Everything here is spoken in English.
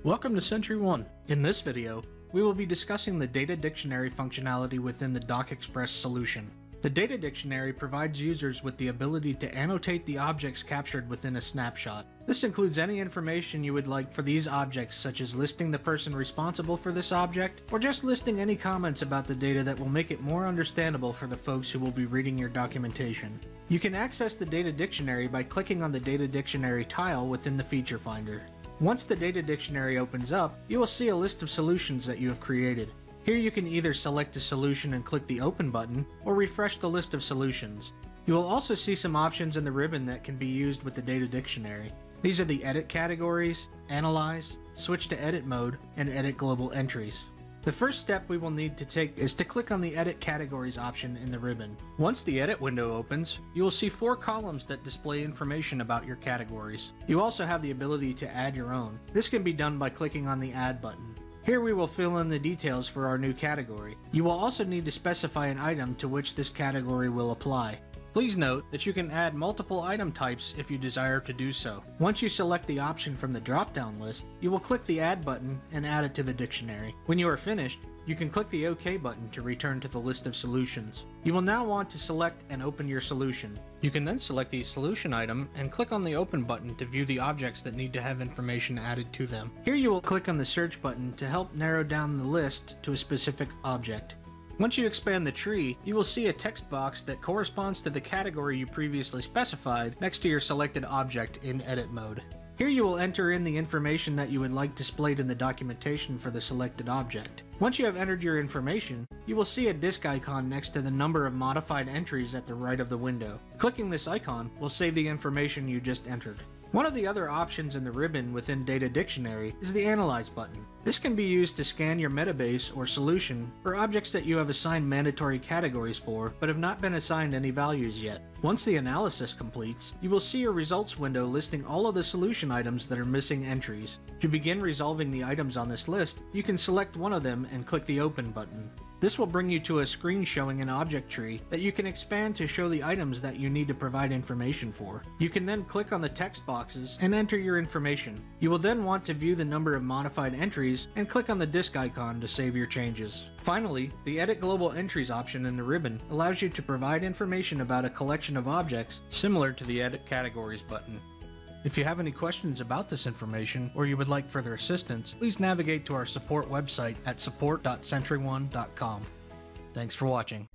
Welcome to SentryOne. In this video, we will be discussing the data dictionary functionality within the xPress solution. The data dictionary provides users with the ability to annotate the objects captured within a snapshot. This includes any information you would like for these objects, such as listing the person responsible for this object, or just listing any comments about the data that will make it more understandable for the folks who will be reading your documentation. You can access the data dictionary by clicking on the data dictionary tile within the feature finder. Once the data dictionary opens up, you will see a list of solutions that you have created. Here you can either select a solution and click the Open button, or refresh the list of solutions. You will also see some options in the ribbon that can be used with the data dictionary. These are the Edit categories, Analyze, Switch to Edit mode, and Edit global entries. The first step we will need to take is to click on the Edit Categories option in the ribbon. Once the Edit window opens, you will see 4 columns that display information about your categories. You also have the ability to add your own. This can be done by clicking on the Add button. Here we will fill in the details for our new category. You will also need to specify an item to which this category will apply. Please note that you can add multiple item types if you desire to do so. Once you select the option from the drop-down list, you will click the Add button and add it to the dictionary. When you are finished, you can click the OK button to return to the list of solutions. You will now want to select and open your solution. You can then select the solution item and click on the Open button to view the objects that need to have information added to them. Here you will click on the Search button to help narrow down the list to a specific object. Once you expand the tree, you will see a text box that corresponds to the category you previously specified next to your selected object in edit mode. Here you will enter in the information that you would like displayed in the documentation for the selected object. Once you have entered your information, you will see a disk icon next to the number of modified entries at the right of the window. Clicking this icon will save the information you just entered. One of the other options in the ribbon within Data Dictionary is the Analyze button. This can be used to scan your metabase or solution for objects that you have assigned mandatory categories for but have not been assigned any values yet. Once the analysis completes, you will see a results window listing all of the solution items that are missing entries. To begin resolving the items on this list, you can select one of them and click the Open button. This will bring you to a screen showing an object tree that you can expand to show the items that you need to provide information for. You can then click on the text boxes and enter your information. You will then want to view the number of modified entries and click on the disk icon to save your changes. Finally, the Edit Global Entries option in the ribbon allows you to provide information about a collection of objects similar to the Edit Categories button. If you have any questions about this information or you would like further assistance, please navigate to our support website at support.sentryone.com. Thanks for watching.